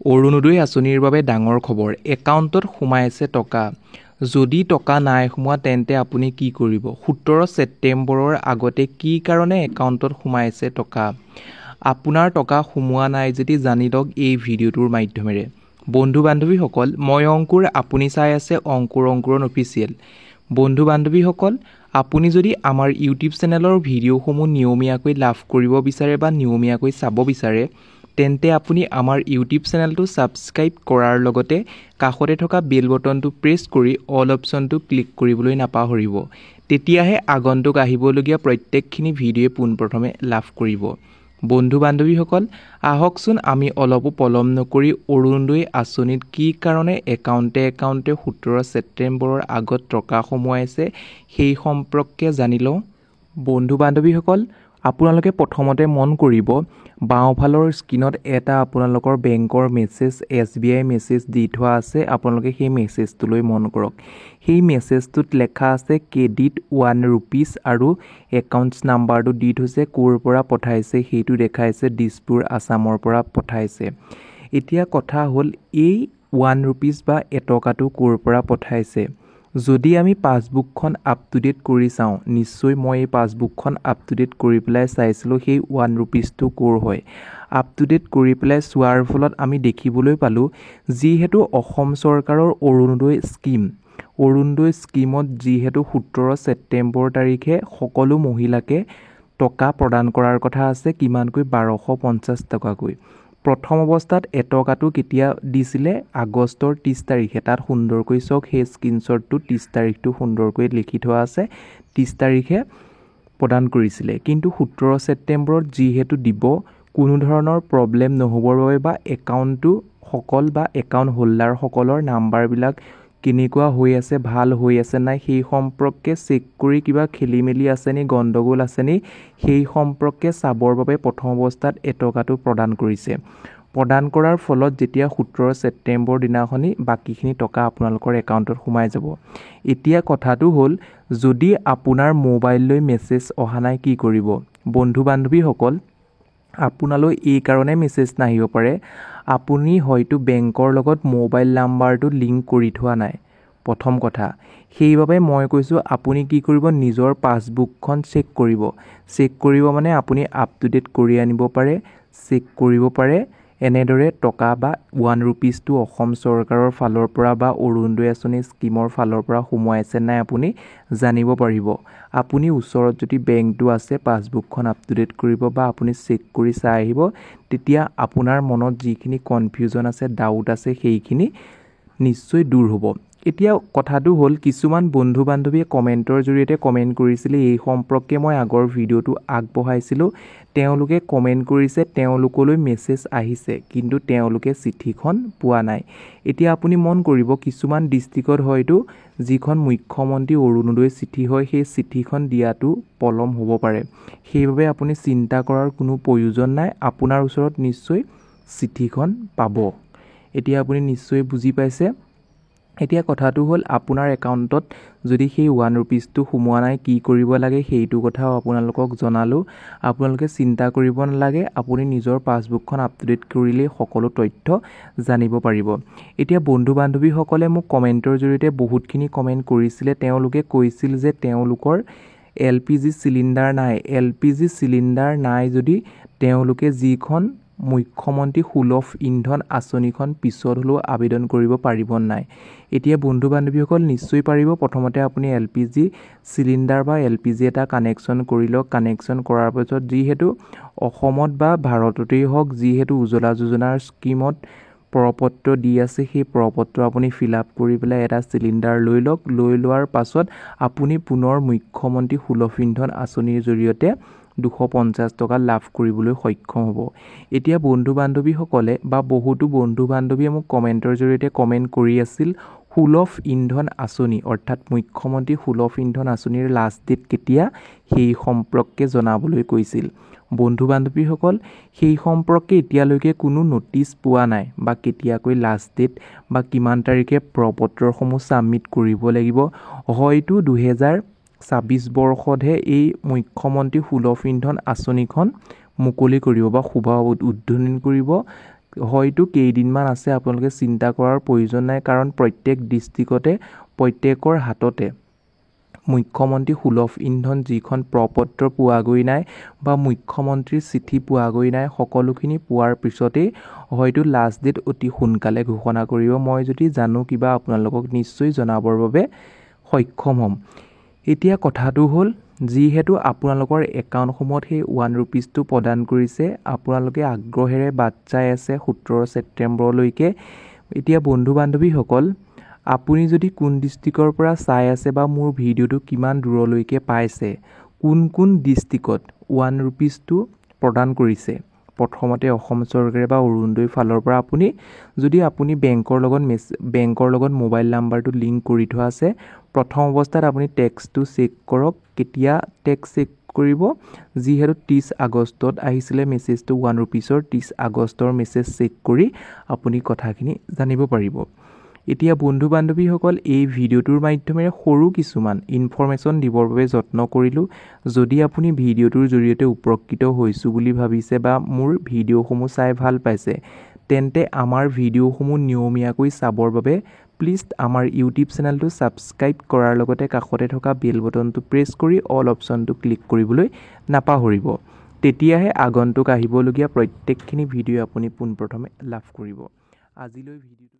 অৰুণোদয় আঁচনিৰ বাবে ডাঙৰ খবৰ, একাউণ্টত সোমাইছে টকা। যদি টকা নাই সোমোৱা তেন্তে আপুনি কি কৰিব? 17 ছেপ্টেম্বৰৰ আগতে কি কাৰণে একাউণ্টত সোমাইছে টকা? আপোনাৰ টকা সোমোৱা নাই যদি জানি লওক এই ভিডিঅ'টোৰ মাধ্যমেৰে। বন্ধু-বান্ধৱীসকল, মই অংকুৰ, আপুনি চাই আছে অংকুৰন অফিচিয়েল। বন্ধু-বান্ধৱীসকল, আপুনি যদি আমাৰ ইউটিউব চেনেলৰ ভিডিঅ'সমূহ নিয়মীয়াকৈ লাভ কৰিব বিচাৰে বা নিয়মীয়াকৈ চাব বিচাৰে, তেন্তে আপুনি আমাৰ ইউটিউব চেনেলটো ছাবস্ক্ৰাইব কৰাৰ লগতে কাষতে থকা বেল বটনটো প্ৰেছ কৰি অল অপশ্যনটো ক্লিক কৰিবলৈ নাপাহৰিব। তেতিয়াহে আগন্তুক আহিবলগীয়া প্ৰত্যেকখিনি ভিডিঅ'ই পোনপ্ৰথমে লাভ কৰিব। বন্ধু-বান্ধৱীসকল, আহকচোন আমি অলপো পলম নকৰি অৰুণোদয় আঁচনিত কি কাৰণে একাউণ্টে 17 ছেপ্টেম্বৰৰ আগত টকা সোমোৱাইছে সেই সম্পৰ্কে জানি লওঁ। বন্ধু-বান্ধৱীসকল, আপোনালোকে প্ৰথমতে মন কৰিব, বাওঁফালৰ স্ক্ৰীনত এটা আপোনালোকৰ বেংকৰ মেছেজ SBI মেছেজ দি থোৱা আছে। আপোনালোকে সেই মেছেজটোলৈ মন কৰক। সেই মেছেজটোত লেখা আছে ক্ৰেডিট 1 ৰুপিজ আৰু একাউণ্টছ নাম্বাৰটো দি থৈছে, ক'ৰ পৰা পঠাইছে সেইটো দেখাইছে, দিছপুৰ আছামৰ পৰা পঠাইছে। এতিয়া কথা হ'ল, এই 1 ৰুপিজ বা এটকাটো ক'ৰ পৰা পঠাইছে? যদি আমি পাছবুকখন আপ টু ডেট কৰি চাওঁ, নিশ্চয় মই এই পাছবুকখন আপ টু ডেট কৰি পেলাই চাইছিলোঁ সেই 1 ৰুপিজটো ক'ৰ হয়। আপ টু ডেট কৰি পেলাই চোৱাৰ ফলত আমি দেখিবলৈ পালোঁ, যিহেতু অসম চৰকাৰৰ অৰুণোদয় স্কীমত যিহেতু 17 ছেপ্টেম্বৰ তাৰিখে সকলো মহিলাকে টকা প্ৰদান কৰাৰ কথা আছে। কিমানকৈ? 1250 টকাকৈ। প্ৰথম অৱস্থাত এটকাটো কেতিয়া দিছিলে? আগষ্টৰ 30 তাৰিখে। তাত সুন্দৰকৈ চাওক, সেই স্ক্ৰীনশ্বটটো 30 তাৰিখটো সুন্দৰকৈ লিখি থোৱা আছে। 30 তাৰিখে প্ৰদান কৰিছিলে। কিন্তু 17 ছেপ্টেম্বৰত যিহেতু দিব, কোনো ধৰণৰ প্ৰব্লেম নহ'বৰ বাবে বা একাউণ্টটো সকল বা একাউণ্ট হোল্ডাৰসকলৰ নাম্বাৰবিলাক কেনেকুৱা হৈ আছে, ভাল হৈ আছে নাই, সেই সম্পৰ্কে চেক কৰি কিবা খেলি মেলি আছে নি, গণ্ডগোল আছে নি, সেই সম্পৰ্কে চাবৰ বাবে প্ৰথম অৱস্থাত এটকাটো প্ৰদান কৰিছে। প্ৰদান কৰাৰ ফলত যেতিয়া 17 ছেপ্টেম্বৰ দিনাখনি বাকীখিনি টকা আপোনালোকৰ একাউণ্টত সোমাই যাব। এতিয়া কথাটো হ'ল, যদি আপোনাৰ মোবাইললৈ মেছেজ অহা নাই কি কৰিব? বন্ধু-বান্ধৱীসকল, আপোনালৈ এই কাৰণে মেছেজ নাহিব পাৰে, আপুনি হয়তো বেংকৰ লগত মোবাইল নাম্বাৰটো লিংক কৰি থোৱা নাই, প্ৰথম কথা। সেইবাবে মই কৈছোঁ, আপুনি কি কৰিব? নিজৰ পাছবুকখন চেক কৰিব। চেক কৰিব মানে আপুনি আপ টু ডেট কৰি আনিব পাৰে, চেক কৰিব পাৰে। এনেদৰে টকা বা 1 ৰুপিজটো অসম চৰকাৰৰ ফালৰ পৰা বা অৰুণোদয় আঁচনি স্কীমৰ ফালৰ পৰা সোমোৱাইছে নাই আপুনি জানিব পাৰিব। আপুনি ওচৰত যদি বেংকটো আছে, পাছবুকখন আপ টু ডেট কৰিব বা আপুনি চেক কৰি চাই আহিব। তেতিয়া আপোনাৰ মনত যিখিনি কনফিউজন আছে, ডাউট আছে, সেইখিনি নিশ্চয় দূৰ হ'ব। এতিয়া কথাটো হ'ল, কিছুমান বন্ধু-বান্ধৱীয়ে কমেণ্টৰ জৰিয়তে কমেণ্ট কৰিছিলে, এই সম্পৰ্কে মই আগৰ ভিডিঅ'টো আগবঢ়াইছিলোঁ। তেওঁলোকে কমেণ্ট কৰিছে তেওঁলোকলৈ মেছেজ আহিছে, কিন্তু তেওঁলোকে চিঠিখন পোৱা নাই। এতিয়া আপুনি মন কৰিব, কিছুমান ডিষ্ট্ৰিক্টত হয়তো যিখন মুখ্যমন্ত্ৰী অৰুণোদয় চিঠি হয়, সেই চিঠিখন দিয়াটো পলম হ'ব পাৰে। সেইবাবে আপুনি চিন্তা কৰাৰ কোনো প্ৰয়োজন নাই, আপোনাৰ ওচৰত নিশ্চয় চিঠিখন পাব। এতিয়া আপুনি নিশ্চয় বুজি পাইছে। এতিয়া কথাটো হ'ল, আপোনাৰ একাউণ্টত যদি সেই 1 ৰুপিজটো সোমোৱা নাই, কি কৰিব লাগে সেইটো কথাও আপোনালোকক জনালোঁ। আপোনালোকে চিন্তা কৰিব নালাগে, আপুনি নিজৰ পাছবুকখন আপ টু ডেট কৰিলেই সকলো তথ্য জানিব পাৰিব। এতিয়া বন্ধু-বান্ধৱীসকলে মোক কমেণ্টৰ জৰিয়তে বহুতখিনি কমেণ্ট কৰিছিলে। তেওঁলোকে কৈছিল যে তেওঁলোকৰ LPG চিলিণ্ডাৰ নাই। LPG চিলিণ্ডাৰ নাই যদি তেওঁলোকে যিখন মুখ্যমন্ত্ৰী সুলভ ইন্ধন আঁচনিখন পিছত হ'লেও আবেদন কৰিব পাৰিব নাই? এতিয়া বন্ধু-বান্ধৱীসকল, নিশ্চয় পাৰিব। প্ৰথমতে আপুনি LPG চিলিণ্ডাৰ বা LPG এটা কানেকশ্যন কৰি লওক। কানেকশ্যন কৰাৰ পাছত যিহেতু অসমত বা ভাৰততেই হওক, যিহেতু উজ্জ্বলা যোজনাৰ স্কীমত প্ৰপত্ৰ দি আছে, সেই প্ৰপত্ৰ আপুনি ফিল আপ কৰি পেলাই এটা চিলিণ্ডাৰ লৈ লওক। লৈ লোৱাৰ পাছত আপুনি পুনৰ মুখ্যমন্ত্ৰী সুলভ ইন্ধন আঁচনিৰ জৰিয়তে 250 টকা লাভ কৰিবলৈ সক্ষম হ'ব। এতিয়া বন্ধু-বান্ধৱীসকলে বা বহুতো বন্ধু-বান্ধৱীয়ে মোক কমেণ্টৰ জৰিয়তে কমেণ্ট কৰি আছিল, সুলভ ইন্ধন আঁচনি অৰ্থাৎ মুখ্যমন্ত্ৰী সুলভ ইন্ধন আঁচনিৰ লাষ্ট ডেট কেতিয়া, সেই সম্পৰ্কে জনাবলৈ কৈছিল। বন্ধু-বান্ধৱীসকল, সেই সম্পৰ্কে এতিয়ালৈকে কোনো ন'টিছ পোৱা নাই বা কেতিয়াকৈ লাষ্ট ডেট বা কিমান তাৰিখে প্ৰপত্ৰসমূহ ছাবমিট কৰিব লাগিব। হয়তো 2026 বৰ্ষতহে এই মুখ্যমন্ত্ৰী সুলভ ইন্ধন আঁচনিখন মুকলি কৰিব বা শুভ উদ্বোধন কৰিব। হয়তো কেইদিনমান আছে, আপোনালোকে চিন্তা কৰাৰ প্ৰয়োজন নাই, কাৰণ প্ৰত্যেক ডিষ্ট্ৰিক্টতে প্ৰত্যেকৰ হাততে মুখ্যমন্ত্ৰী সুলভ ইন্ধন যিখন প্ৰপত্ৰ পোৱাগৈ নাই বা মুখ্যমন্ত্ৰীৰ চিঠি পোৱাগৈ নাই, সকলোখিনি পোৱাৰ পিছতেই হয়তো লাষ্ট ডেট অতি সোনকালে ঘোষণা কৰিব। মই যদি জানো কিবা আপোনালোকক নিশ্চয় জনাবৰ বাবে সক্ষম হ'ম। এতিয়া কথাটো হ'ল, যিহেতু আপোনালোকৰ একাউণ্টসমূহত সেই 1 ৰুপিজটো প্ৰদান কৰিছে, আপোনালোকে আগ্ৰহেৰে বাট চাই আছে 17 ছেপ্টেম্বৰলৈকে। এতিয়া বন্ধু বান্ধৱীসকল, আপুনি যদি কোন ডিষ্ট্ৰিক্টৰ পৰা চাই আছে বা মোৰ ভিডিঅ'টো কিমান দূৰলৈকে পাইছে, কোন কোন ডিষ্ট্ৰিক্টত 1 ৰুপিজটো প্ৰদান কৰিছে, প্ৰথমতে অসম চৰকাৰে বা অৰুণোদয় ফালৰ পৰা যদি আপুনি বেংকৰ লগত মোবাইল নাম্বাৰটো লিংক কৰি থোৱা আছে, প্ৰথম অৱস্থাত আপুনি টেক্সটো চেক কৰক। কেতিয়া টেক্স চেক কৰিব? যিহেতু 30 আগষ্টত আহিছিলে মেছেজটো 1 ৰুপিজৰ, 30 আগষ্টৰ মেছেজ চেক কৰি আপুনি কথাখিনি জানিব পাৰিব। এতিয়া বন্ধু বান্ধৱীসকল, এই ভিডিঅ'টোৰ মাধ্যমেৰে সৰু কিছুমান ইনফৰমেশ্যন দিবৰ বাবে যত্ন কৰিলোঁ। যদি আপুনি ভিডিঅ'টোৰ জৰিয়তে উপকৃত হৈছোঁ বুলি ভাবিছে বা মোৰ ভিডিঅ'সমূহ চাই ভাল পাইছে, তেন্তে আমাৰ ভিডিঅ'সমূহ নিয়মীয়াকৈ চাবৰ বাবে প্লিজ আমাৰ ইউটিউব চেনেলটো ছাবস্ক্ৰাইব কৰাৰ লগতে কাষতে থকা বেল বটনটো প্ৰেছ কৰি অল অপশ্যনটো ক্লিক কৰিবলৈ নাপাহৰিব। তেতিয়াহে আগন্তুক আহিবলগীয়া প্ৰত্যেকখিনি ভিডিঅ' আপুনি পোনপ্ৰথমে লাভ কৰিব। আজিলৈ ভিডিঅ'টো